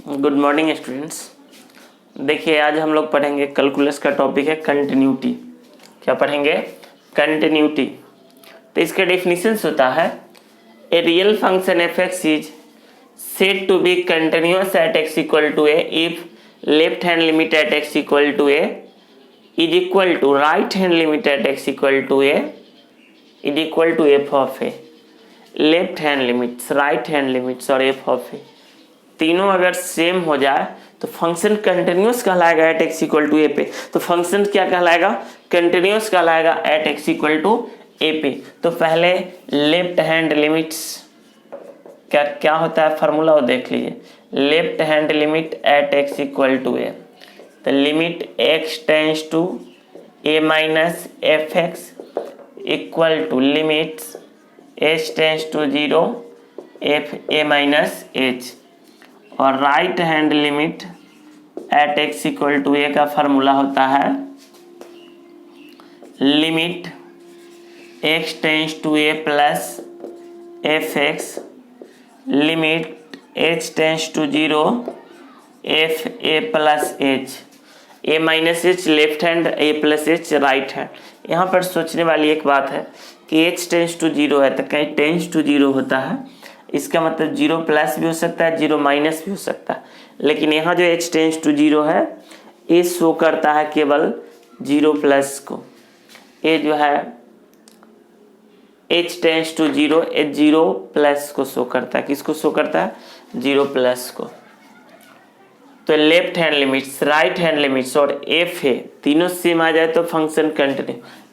Good morning students. देखिए आज हम लोग पढ़ेंगे कैलकुलस का टॉपिक है कंटिन्यूटी। क्या पढ़ेंगे? कंटिन्यूटी। तो इसका डेफिनेशंस होता है a real function f x is said to be continuous at x equal to a if left hand limit at x equal to a is equal to right hand limit at x equal to a is equal to f of a. Left hand limits, right hand limits और f of a तीनों अगर same हो जाए तो function continuous कहलाएगा at x equal to a पे। तो function क्या कहलाएगा? कंटिन्यूअस कहलाएगा at x equal to a पे। तो पहले लेफ्ट हैंड लिमिट्स क्या होता है फार्मूला वो देख लीजिए। Left hand limit at x equal to A, तो limit x tends to A minus F x equal to limits H tends to 0 F A minus H. और right hand limit at x equal to A का formula होता है limit x tends to A plus F x limit H tends to 0 F A plus H. A minus H left hand, A plus H right hand. यहाँ पर सोचने वाली एक बात है कि एच टेंस टू 0 है तो कहीं टेंस टू 0 होता है, इसका मतलब 0 प्लस भी हो सकता है, 0 माइनस भी हो सकता है। लेकिन यहाँ जो h टेंस टू 0 है ये शो करता है केवल 0 प्लस को। ये जो है h टेंस टू 0 ये 0 प्लस को शो करता है। किसको शो करता है? 0 प्लस को। तो left hand limits, right hand limits और एफ है तीनों सेम आ जाए तो फंक्शन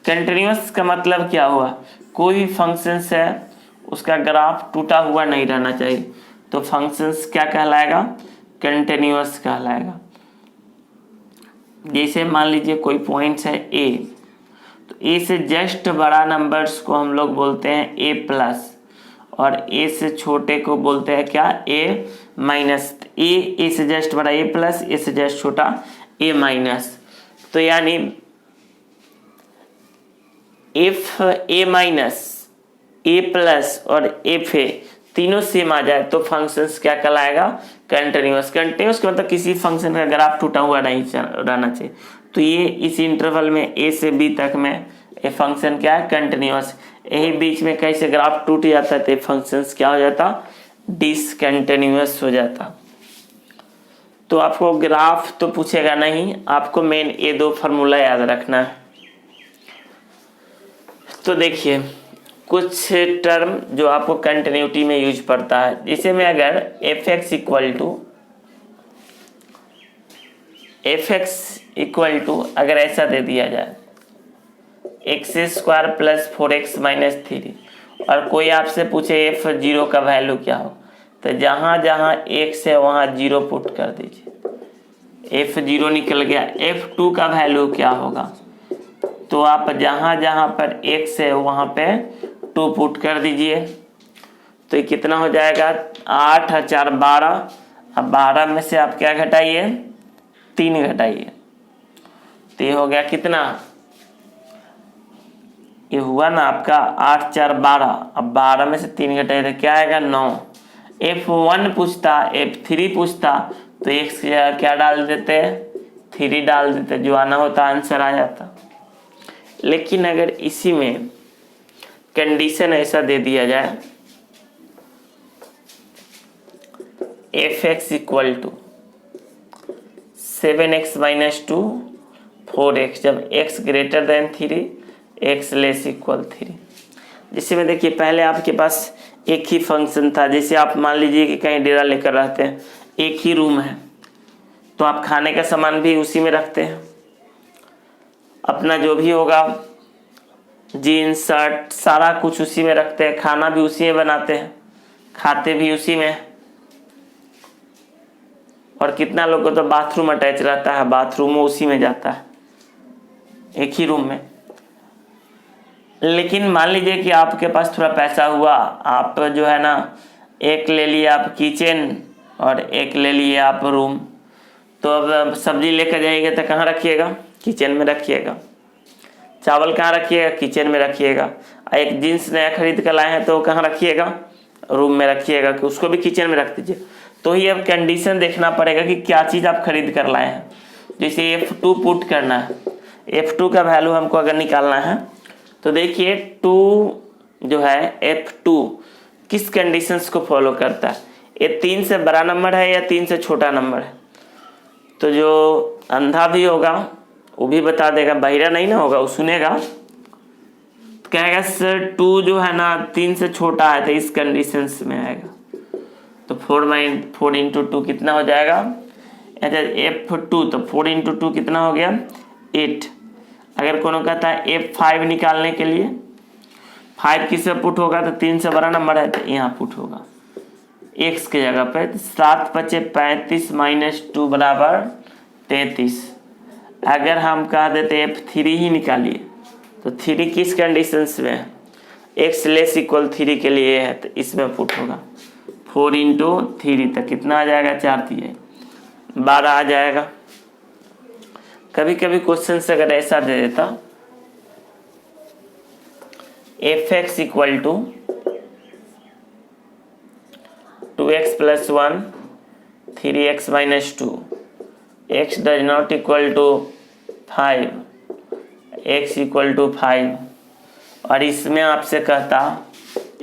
कंटिन्यूअस का मतलब क्या हुआ? कोई भी फंक्शन है उसका ग्राफ टूटा हुआ नहीं रहना चाहिए, तो फंक्शंस क्या कहलाएगा? कंटिन्यूअस कहलाएगा। जैसे मान लीजिए कोई पॉइंट्स है ए, तो ए से जस्ट बड़ा नंबर्स को हम लोग बोलते हैं ए प्लस और ए से छोटे को बोलते हैं क्या? ए माइनस। ए से जस्ट बड़ा ए प्लस, ए से जस्ट छोटा ए माइनस। तो यानी F A minus, A plus और एफ ए तीनों सेम आ जाए तो फंक्शंस क्या कहलाएगा? कंटिन्यूअस। कंटिन्यूअस का मतलब किसी फंक्शन का ग्राफ टूटा हुआ नहीं रहना चाहिए। तो ये इस इंटरवल में ए से बी तक में ये फंक्शन क्या है? कंटिन्यूअस। यही बीच में कहीं से ग्राफ टूट जाता है तो फंक्शंस क्या हो जाता? डिसकंटिन्यूअस हो जाता। तो आपको ग्राफ तो पूछेगा नहीं, आपको मेन ये दो फार्मूला याद रखना है। तो देखिए कुछ टर्म जो आपको कंटिन्यूटी में यूज पड़ता है, जिसे में अगर एफ एक्स इक्वल टू अगर ऐसा दे दिया जाए x square plus 4x minus 3 और कोई आपसे पूछे f0 का वैल्यू क्या हो, तो जहाँ जहाँ x है वहाँ 0 पुट कर दीजिए। f0 निकल गया। f2 का वैल्यू क्या होगा? तो आप जहाँ जहाँ पर x है वहाँ पे 2 पुट कर दीजिए। तो ये कितना हो जाएगा? 8 और 4 12। अब 12 में से आप क्या घटाइए? 3 घटाइए। तो ये हो गया कितना? ये हुआ ना आपका 8 4 12। अब 12 में से 3 घटाइए तो क्या आएगा? 9। f1 पूछता, f3 पूछता तो x क्या डाल देते? 3 डाल देते, जो आना होता आंसर आ जाता। लेकिन अगर इसी में कंडीशन ऐसा दे दिया जाए f x equal to 7x minus 2 4x, जब x greater than 3 x less equal 3। जिससे में देखिए पहले आपके पास एक ही फंक्शन था। जैसे आप मान लीजिए कि कहीं डेरा लेकर रहते हैं, एक ही रूम है तो आप खाने का सामान भी उसी में रखते हैं, अपना जो भी होगा जीन्स शर्ट सारा कुछ उसी में रखते हैं, खाना भी उसी में बनाते हैं, खाते भी उसी में। और कितना लोग को तो बाथरूम अटैच रहता है, बाथरूम उसी में जाता है एक ही रूम में। लेकिन मान लीजिए कि आपके पास थोड़ा पैसा हुआ, आप जो है ना एक ले लिए आप किचन और एक ले लिए आप रूम। तो अब सब्जी लेकर जाइएगा तो कहाँ रखिएगा? किचन में रखिएगा। चावल कहाँ रखिएगा? किचन में रखिएगा। एक जीन्स नया खरीद कर लाए हैं तो कहाँ रखिएगा? रूम में रखिएगा, कि उसको भी किचन में रख दीजिए। तो ही अब कंडीशन देखना पड़ेगा कि क्या चीज़ आप खरीद कर लाए हैं। जैसे F2 पुट करना है, F2 का वैल्यू हमको अगर निकालना है तो देखिए 2 जो है F2 किस कंडीशंस को फॉलो करता है, ये 3 से बड़ा नंबर है या 3 से छोटा नंबर है। तो जो अंधा भी होगा वो भी बता देगा, बहिरा नहीं ना होगा, वो सुनेगा, तो कहेगा सर 2 जो है ना 3 से छोटा है, तो इस कंडीशंस में आएगा। तो 4 इंटू 2 कितना हो जाएगा, F2 तो 4 इंटू 2 कितना हो गया 8। अगर कोनो कहता है F5 निकालने के लिए 5 किससे पुट होगा, तो 3 से बड़ा नंबर है तो यहाँ पुट होगा x के जगह पे। 7 बचे 35 माइनस 2 बराबर 33। अगर हम कह देते F3 ही निकालिए तो 3 किस कंडीशंस में है, x लेस इक्वल 3 के लिए है, तो इसमें पुट होगा 4 इंटू 3 तक कितना आ जाएगा, 4 3 12 आ जाएगा। कभी कभी क्वेश्चन से अगर ऐसा दे देता fx equal to 2x plus 1 3x minus 2, x does not equal to 5, x equal to 5, और इसमें आपसे कहता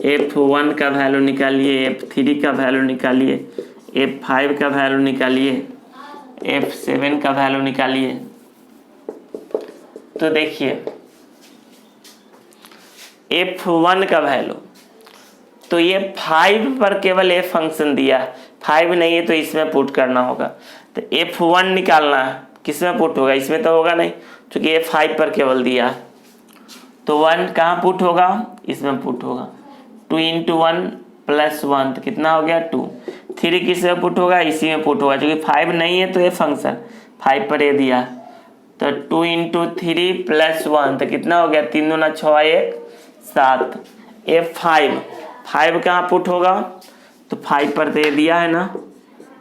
F1 का वैल्यू निकालिए, F3 का वैल्यू निकालिए, F5 का वैल्यू निकालिए, F7 का वैल्यू निकालिए। तो देखिए F1 का वैल्यू, तो ये 5 पर केवल ये फंक्शन दिया है, 5 नहीं है तो इसमें पुट करना होगा। तो F1 निकालना है, किसमें पुट होगा, इसमें तो होगा नहीं क्योंकि ये 5 पर केवल दिया है। तो 1 कहाँ पुट होगा, इसमें पुट होगा। 2 इंटू 1 प्लस 1 तो कितना हो गया 2। 3 किसमें पुट होगा, इसी में पुट होगा, क्योंकि 5 नहीं है तो ये फंक्शन 5 पर ये दिया। तो 2 इंटू 3 प्लस 1 तो कितना हो गया, 3 दूना 6 1 7। F5 कहाँ पुट होगा, तो 5 पर तो ये दिया है ना,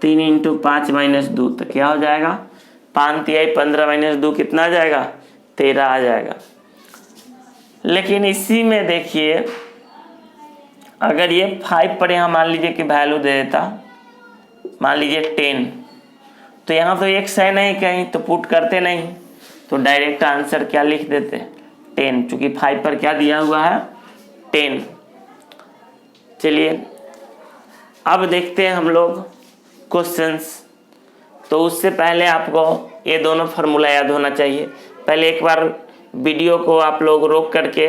3 इंटू 5 माइनस 2 तो क्या हो जाएगा, 5 3 15 माइनस 2 कितना आ जाएगा, 13 आ जाएगा। लेकिन इसी में देखिए अगर ये 5 पर यहाँ मान लीजिए कि वैल्यू दे देता, मान लीजिए 10, तो यहाँ तो x है नहीं कहीं, तो पुट करते नहीं, तो डायरेक्ट आंसर क्या लिख देते 10, चूंकि 5 पर क्या दिया हुआ है 10। चलिए अब देखते हैं हम लोग क्वेश्चंस। तो उससे पहले आपको ये दोनों फार्मूला याद होना चाहिए। पहले एक बार वीडियो को आप लोग रोक करके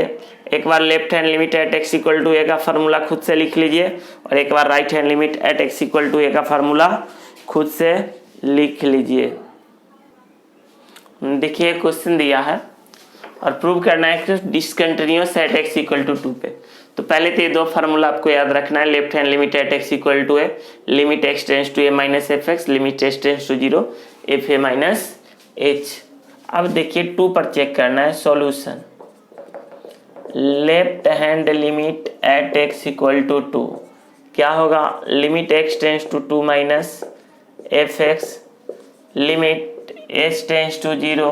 एक बार left hand limit at x equal to A का फार्मूला खुद से लिख लीजिए, और एक बार right hand limit at x equal to A का फार्मूला खुद से लिख लीजिए। देखिए क्वेश्चन दिया है और प्रूव करना है कि discontinuous at x equal to 2 पे। तो पहले तो ये दो फार्मूला आपको याद रखना है, left hand limit at x equal to ए, limit x tends to a minus F x, limit h tends to 0 F A minus h. अब देखिए 2 पर चेक करना है solution. Left hand limit at x equal to 2 क्या होगा, limit x tends to 2 minus F x, limit h tends to 0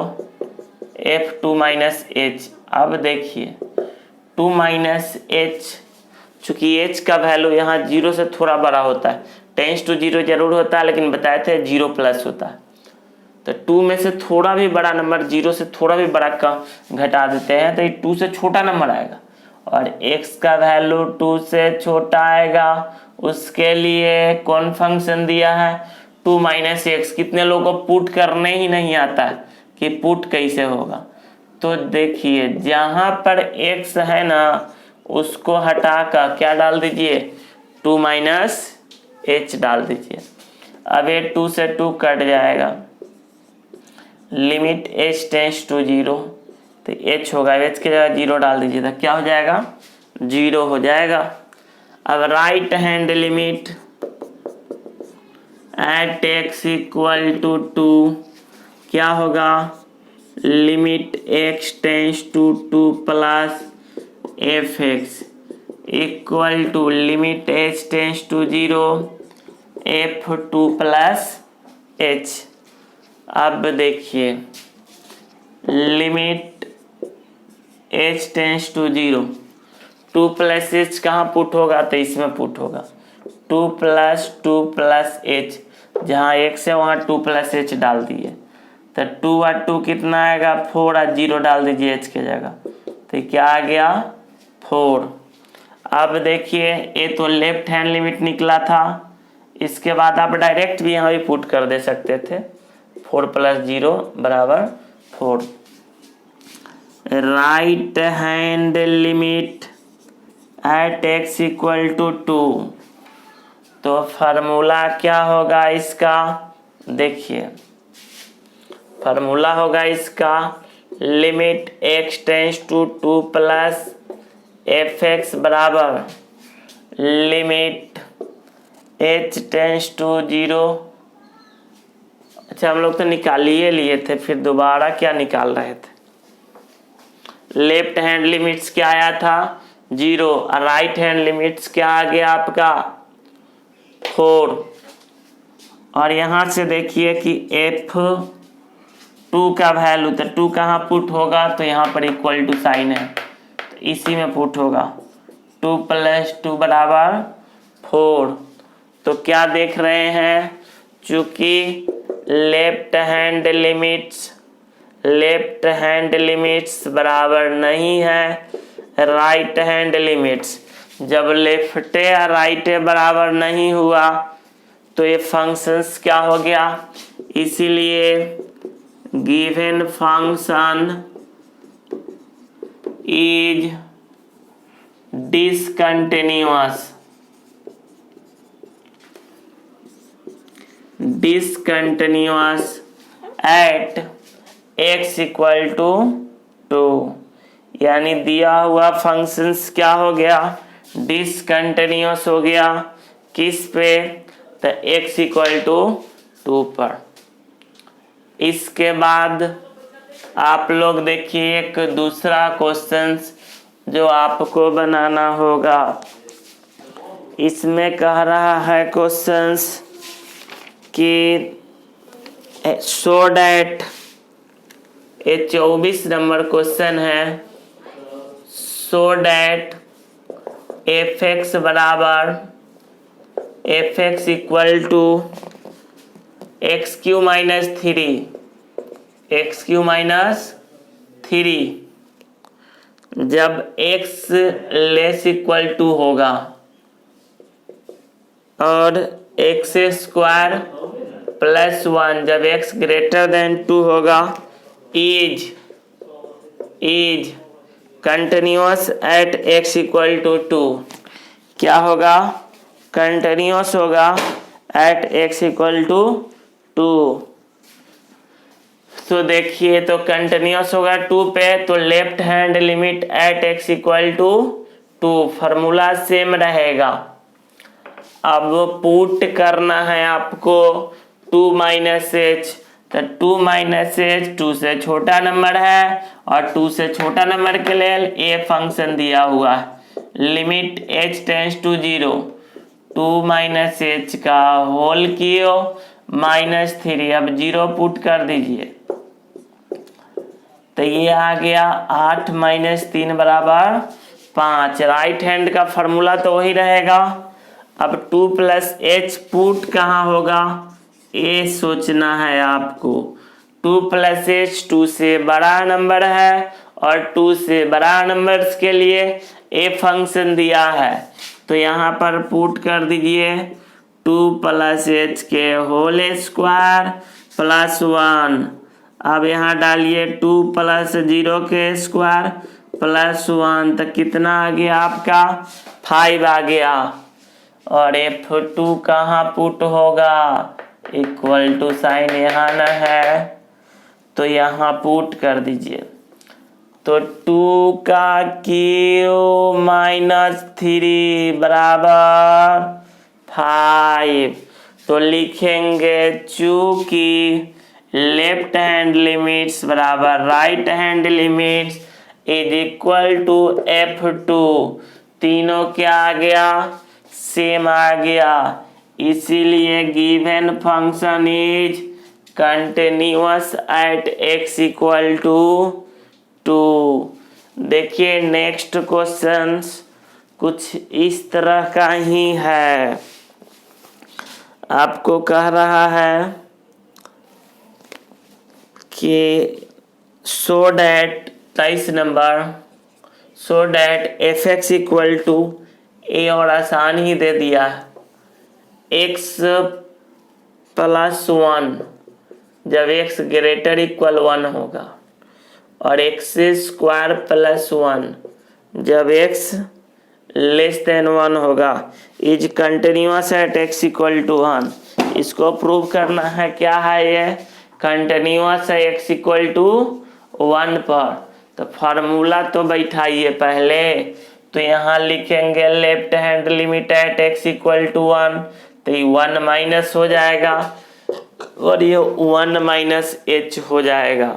f2 minus h. अब देखिए 2 minus h, चूंकि h का वैल्यू यहाँ 0 से थोड़ा बड़ा होता है, टेंस टू 0 जरूर होता है लेकिन बताए थे 0 प्लस होता है। तो 2 में से थोड़ा भी बड़ा नंबर 0 से थोड़ा भी बड़ा का घटा देते हैं तो ये 2 से छोटा नंबर आएगा, और x का वैल्यू 2 से छोटा आएगा, उसके लिए कौन फंक्शन दिया है 2 माइनस एक्स। कितने लोगों को पुट करने ही नहीं आता है कि पुट कैसे होगा। तो देखिए जहां पर x है ना उसको हटाकर क्या डाल दीजिए 2 माइनस एच डाल दीजिए। अब ये 2 से 2 कट जाएगा, लिमिट h टेंस टू 0 तो h होगा, h की जगह 0 डाल दीजिए तो क्या हो जाएगा 0 हो जाएगा। अब right hand limit at x equal to 2 क्या होगा, limit x tends to 2 plus F x equal to limit h tends to 0 f2 plus h। अब देखिए limit h tends to 0, 2 plus h कहाँ पुट होगा, तो इसमें पुट होगा 2 plus H, जहाँ x है वहाँ 2 प्लस एच डाल दिए, तो 2 और 2 कितना आएगा 4, और 0 डाल दीजिए h की जगह, तो क्या आ गया 4। अब देखिए ये तो लेफ्ट हैंड लिमिट निकला था, इसके बाद आप डायरेक्ट भी यहाँ भी पुट कर दे सकते थे, 4 प्लस 0 बराबर 4। Right hand limit at x equal to 2, तो फार्मूला क्या होगा इसका, देखिए फार्मूला होगा इसका limit x tends to 2 plus F x बराबर लिमिट h टेंस टू 0। अच्छा हम लोग तो निकाल ही लिए थे, फिर दोबारा क्या निकाल रहे थे। लेफ्ट हैंड लिमिट्स क्या आया था 0, और राइट हैंड लिमिट्स क्या आ गया आपका 4। और यहाँ से देखिए कि F2 का वैल्यू, तो 2 कहाँ पुट होगा, तो यहाँ पर इक्वल टू साइन है, तो इसी में पुट होगा, 2 प्लस 2 बराबर 4। तो क्या देख रहे हैं, चूंकि लेफ्ट हैंड लिमिट्स बराबर नहीं है राइट हैंड लिमिट्स। जब लेफ्ट या राइट बराबर नहीं हुआ तो ये फंक्शंस क्या हो गया, इसीलिए given function is discontinuous at x equal to 2, यानी दिया हुआ फंक्शंस क्या हो गया डिसकंटिन्यूअस हो गया, किस पे, तो x इक्वल टू 2 पर। इसके बाद आप लोग देखिए एक दूसरा क्वेश्चन जो आपको बनाना होगा, इसमें कह रहा है क्वेश्चंस कि सो डैट, ये 24 नंबर क्वेश्चन है, सो डैट एफ एक्स बराबर f x equal to x cube minus 3, जब x लेस इक्वल टू होगा और x स्क्वायर प्लस 1 जब x ग्रेटर देन 2 होगा, is continuous at x equal to 2। क्या होगा, कंटिन्यूअस होगा एट x इक्वल टू 2। तो देखिए तो कंटिन्यूअस होगा 2 पे, तो left hand limit at x equal to 2, formula same रहेगा। अब पुट करना है आपको 2 माइनस एच, तो 2 माइनस एच 2 से छोटा नंबर है, और 2 से छोटा नंबर के लिए ये फंक्शन दिया हुआ है limit h tends to 0, 2 minus h का होल कियो माइनस 3, अब 0 पुट कर दीजिए, तो ये आ गया 8 माइनस 3 बराबर 5। राइट हैंड का फॉर्मूला तो वही रहेगा। अब 2 प्लस एच पुट कहाँ होगा, ये सोचना है आपको। 2 प्लस एच 2 से बड़ा नंबर है, और 2 से बड़ा नंबर्स के लिए ए फंक्शन दिया है, तो यहाँ पर पुट कर दीजिए 2 प्लस एच के होल स्क्वायर प्लस 1। अब यहाँ डालिए 2 प्लस 0 के स्क्वायर प्लस 1, तो कितना आ गया आपका 5 आ गया। और F2 कहाँ पुट होगा, इक्वल टू साइन यहाँ न है, तो यहाँ पुट कर दीजिए, तो 2 का क्यू माइनस 3 बराबर 5। तो लिखेंगे चूंकि लेफ्ट हैंड लिमिट्स बराबर right hand limits is equal to F2, तीनों क्या आ गया, सेम आ गया, इसीलिए given function is continuous at x equal to 2। देखिए नेक्स्ट क्वेश्चन कुछ इस तरह का ही है। आपको कह रहा है कि so that 23 number, so that F x equal to A, और आसान ही दे दिया एक्स प्लस 1 जब एक्स ग्रेटर इक्वल 1 होगा, और एक्स स्क्वायर प्लस 1 जब एक्स लेस देन 1 होगा, is continuous at x equal to 1। इसको प्रूव करना है। क्या है ये? कंटिन्यूअस है एक्स इक्वल टू 1 पर। तो फार्मूला तो बैठाइए पहले। तो यहाँ लिखेंगे left hand limit at x equal to 1, तो ये 1 माइनस हो जाएगा और ये 1 माइनस एच हो जाएगा।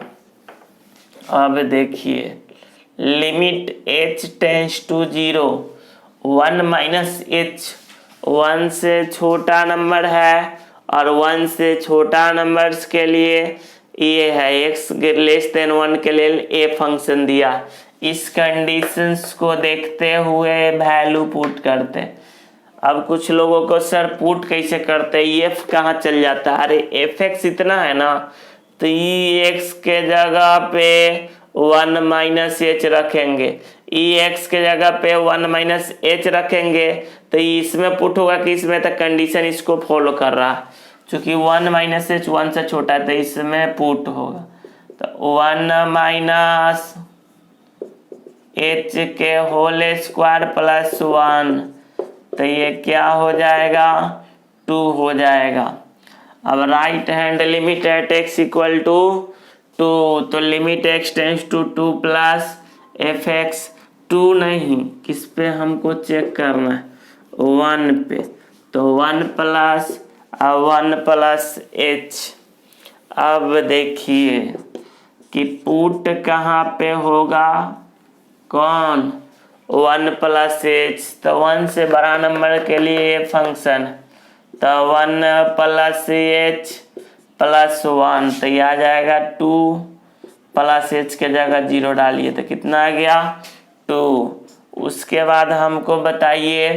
अब देखिए limit h tends to 0, 1 minus h 1 से छोटा नंबर है, और 1 से छोटा नंबर्स के लिए ये है x लेस देन 1 के लिए ए फंक्शन दिया। इस कंडीशंस को देखते हुए वैल्यू पुट करते। अब कुछ लोगों को सर पुट कैसे करते, एफ कहाँ चल जाता है? अरे एफ एक्स इतना है ना, तो ई एक्स के जगह पे 1 माइनस एच रखेंगे, ई एक्स के जगह पे 1 माइनस एच रखेंगे, तो इसमें पुट होगा कि इसमें तक कंडीशन इसको फॉलो कर रहा है। चूंकि 1 माइनस एच 1 से छोटा है तो इसमें पुट होगा, तो 1 माइनस एच के होल स्क्वायर प्लस 1, तो ये क्या हो जाएगा? 2 हो जाएगा। अब right hand limit at x equal to 2, तो limit x tends to 2 plus F x, 2 नहीं, किस पे हमको चेक करना है? 1 पे, तो 1 प्लस एच। अब देखिए कि पुट कहाँ पे होगा? कौन? 1 प्लस एच, तो 1 से बड़ा नंबर के लिए ये फंक्शन, तो 1 प्लस एच प्लस 1, तो ये आ जाएगा 2 प्लस एच के जगह 0 डालिए तो कितना आ गया? 2। उसके बाद हमको बताइए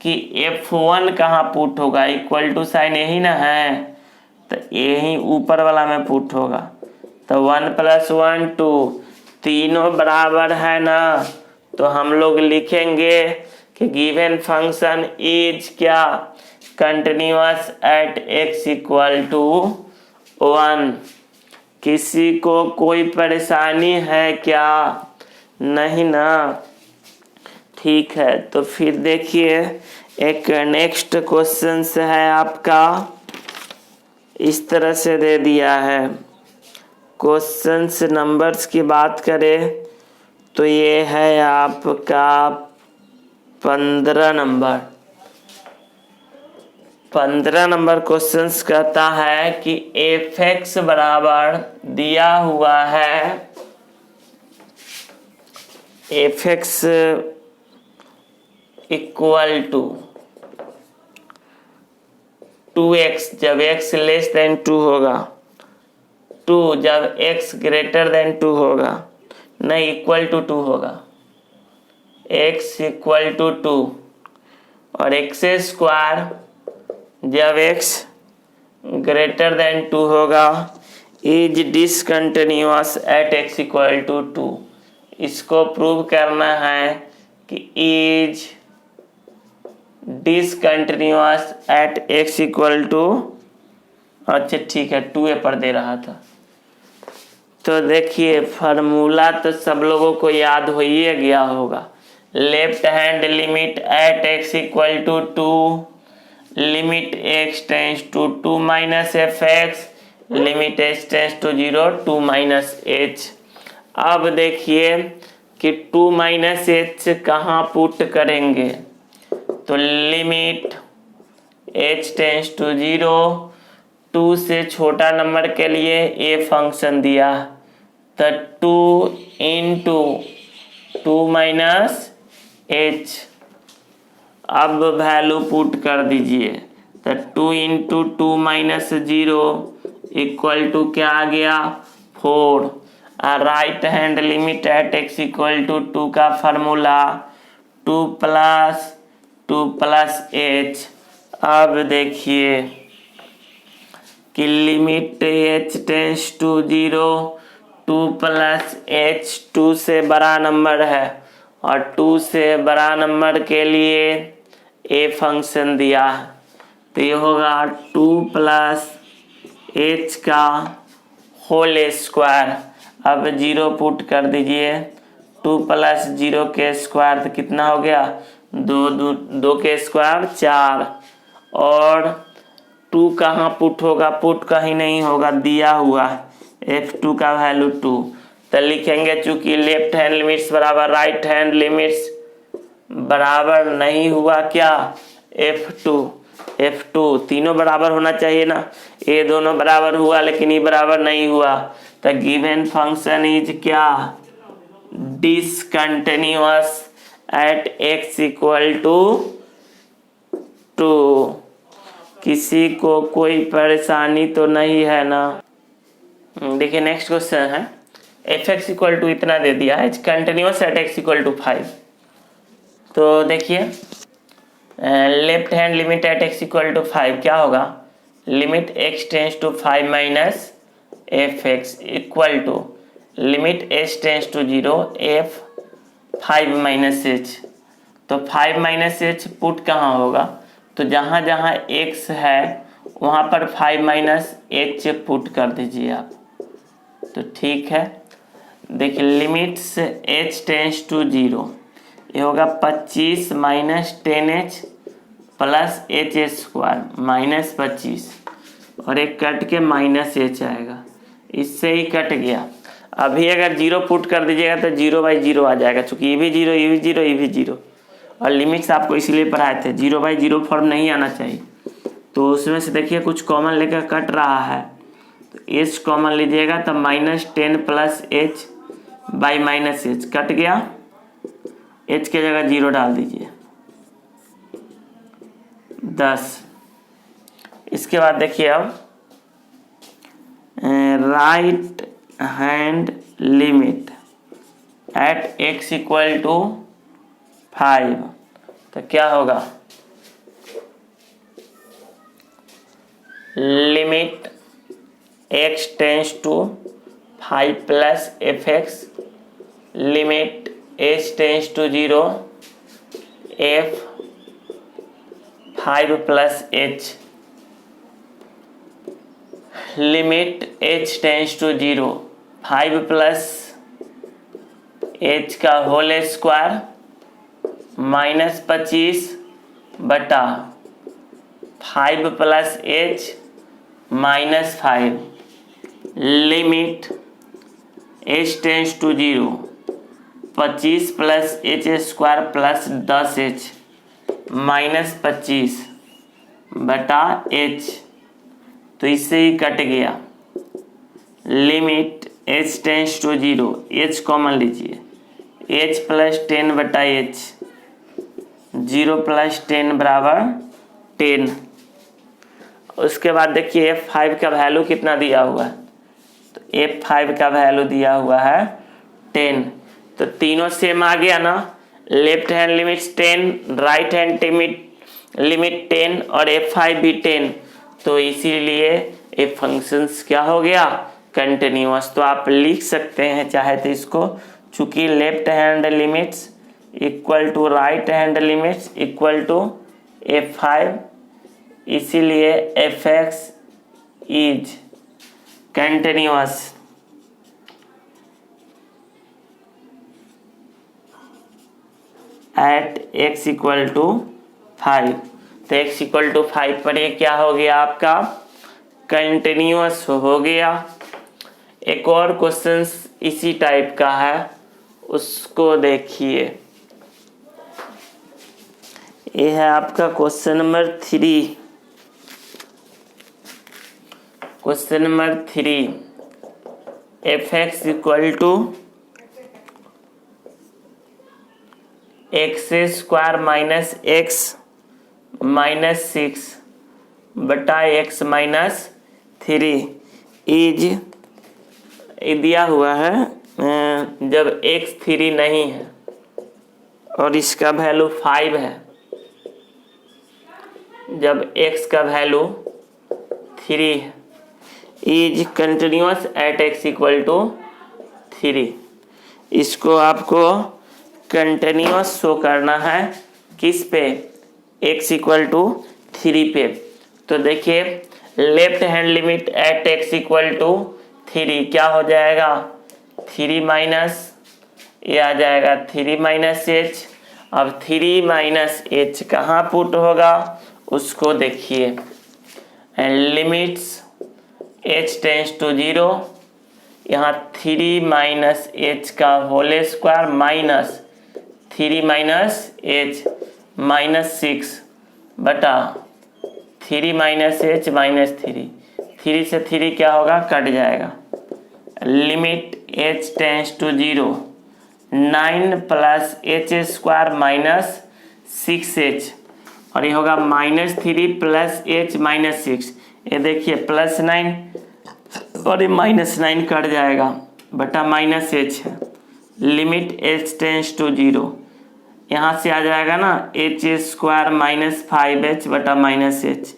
कि F1 कहाँ पुट होगा? इक्वल टू साइन यही ना है, तो यही ऊपर वाला में पुट होगा, तो 1 प्लस 1 2, तीनों बराबर है ना, तो हम लोग लिखेंगे कि गिवन फंक्शन इज क्या? Continuous at x equal to 1। किसी को कोई परेशानी है क्या? नहीं ना? ठीक है, तो फिर देखिए एक नेक्स्ट क्वेश्चन है आपका, इस तरह से दे दिया है। क्वेश्चंस नंबर्स की बात करें तो ये है आपका 15 नंबर। 15 नंबर क्वेश्चंस कहता है कि एफ एक्स बराबर दिया हुआ है, F x equal to 2x जब x लेस देन 2 होगा, 2 जब x ग्रेटर देन 2 होगा, नहीं इक्वल टू 2 होगा, x इक्वल टू 2, और x स्क्वायर जब x ग्रेटर देन 2 होगा, is discontinuous at x equal to 2। इसको प्रूव करना है कि is discontinuous at x equal to, अच्छा ठीक है 2a पर दे रहा था। तो देखिए फार्मूला तो सब लोगों को याद हो ही गया होगा। Left hand limit at x equal to 2, limit x tends to 2 minus F x, limit h tends to 0 2 minus h. अब देखिए कि 2 माइनस एच कहाँ पुट करेंगे, तो लिमिट h टेंस टू 0, 2 से छोटा नंबर के लिए ये फंक्शन दिया, तो 2 इंटू 2 माइनस एच। अब वैल्यू पुट कर दीजिए, तो 2 इंटू 2 माइनस 0 इक्वल टू क्या आ गया? 4। Right hand limit at x equal to 2 का फार्मूला 2 प्लस एच। अब देखिए कि limit h tends to 0, 2 plus h 2 से बड़ा नंबर है और 2 से बड़ा नंबर के लिए a फंक्शन दिया है, तो ये होगा 2 प्लस h का होल स्क्वायर। अब 0 पुट कर दीजिए, 2 प्लस 0 के स्क्वायर तो कितना हो गया, 2 के स्क्वायर 4, और 2 कहाँ पुट होगा, पुट कहीं नहीं होगा, दिया हुआ है f2 का वैल्यू 2, तो लिखेंगे चूंकि लेफ्ट हैंड लिमिट्स बराबर राइट हैंड लिमिट्स बराबर नहीं हुआ क्या, f2 तीनों बराबर होना चाहिए ना, ये दोनों बराबर हुआ लेकिन ये बराबर नहीं हुआ, तो गिवन फंक्शन इज क्या, discontinuous at x equal to 2। किसी को कोई परेशानी तो नहीं है ना। देखिए नेक्स्ट क्वेश्चन है, f(x) इक्वल टू इतना दे दिया है, continuous at x equal to 5। तो देखिए left hand limit at x equal to 5 क्या होगा, limit x tends to 5 minus f(x) equal to limit h tends to 0 f 5 minus h। तो 5 माइनस h पुट कहाँ होगा, तो जहाँ जहाँ x है वहाँ पर 5 माइनस h पुट कर दीजिए आप, तो ठीक है। देखिए लिमिट्स h टेंस टू 0, ये होगा 25 minus 10h plus h square minus 25, और एक कट के माइनस h आएगा, इससे ही कट गया। अभी अगर 0 पुट कर दीजिएगा तो 0/0 आ जाएगा, चूँकि ये भी 0, ये भी 0, ये भी 0, और लिमिट्स आपको इसीलिए पढ़ाए थे 0/0 फॉर्म नहीं आना चाहिए। तो उसमें से देखिए कुछ कॉमन लेकर कट रहा है, तो h कॉमन लीजिएगा तो -10 plus h by minus h cut गया, h के जगह 0 डाल दीजिए 10। इसके बाद देखिए अब right hand limit at x equal to 5, तो क्या होगा, limit x tends to 5 plus f(x), limit h tends to 0 f 5 plus h, limit h tends to 0 5 plus h का होल स्क्वायर माइनस 25 बटा 5 plus h minus 5, limit h tends to 0 25 plus h square plus 10h minus 25 बटा h, तो इससे ही cut गया। Limit h tends to 0, h common लीजिए, h प्लस 10 बटा h, 0 प्लस 10 बराबर 10। उसके बाद देखिए f5 का वैल्यू कितना दिया हुआ है, तो f5 का वैल्यू दिया हुआ है 10, तो तीनों सेम आ गया ना, left hand limit 10, right hand limit 10 और f5 भी 10, तो इसीलिए ये फंक्शंस क्या हो गया, कंटिन्यूअस। तो आप लिख सकते हैं चाहे तो इसको, चूंकि left hand limits equal to right hand limits equal to f5, इसीलिए f(x) is continuous at x equal to 5। तो x इक्वल टू 5 पर ये क्या हो गया आपका, कंटिन्यूअस हो गया। एक और क्वेश्चन इसी टाइप का है, उसको देखिए, ये है आपका question number 3। Question number 3, f(x) equal to x square minus x minus 6 बटा x माइनस 3 इज दिया हुआ है जब x 3 नहीं है और इसका वैल्यू 5 है, जब x का वैल्यू 3 है is continuous at x equal to 3। इसको आपको कंटिन्यूअस शो करना है किस पे, x इक्वल टू 3 पे। तो देखिए left hand limit at x equal to 3 क्या हो जाएगा, 3 माइनस ये आ जाएगा 3 माइनस एच। अब 3 माइनस एच कहाँ पुट होगा उसको देखिए, and limits h tends to 0, यहाँ 3 माइनस एच का whole square minus 3 minus h minus 6 बटा 3 माइनस एच माइनस 3 से 3 क्या होगा, कट जाएगा। Limit h tends to 0, 9 plus h square minus 6h, और ये होगा -3 प्लस एच माइनस 6। ये देखिए +9 और ये -9 कट जाएगा बटा माइनस एच है। लिमिट h टेंस टू 0, यहाँ से आ जाएगा ना एच स्क्वायर माइनस 5h बटा minus h.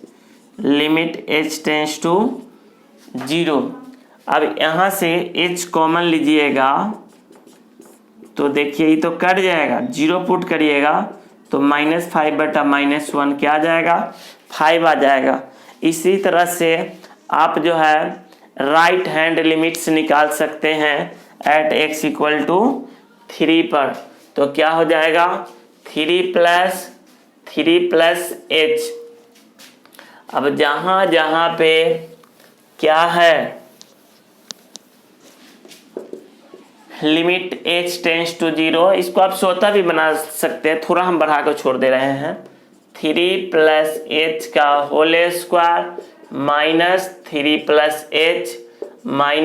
Limit h tends to 0। अब यहाँ से h कॉमन लीजिएगा तो देखिए ये तो कट जाएगा, 0 पुट करिएगा तो -5 बटा -1 क्या आ जाएगा, 5 आ जाएगा। इसी तरह से आप जो है राइट हैंड लिमिट्स निकाल सकते हैं एट x इक्वल टू 3 पर। तो क्या हो जाएगा, 3 प्लस h। अब जहाँ जहाँ पे क्या है लिमिट h टेंस टू 0, इसको आप स्वतः भी बना सकते हैं, थोड़ा हम बढ़ा कर छोड़ दे रहे हैं। 3 प्लस h का whole square minus 3 plus h minus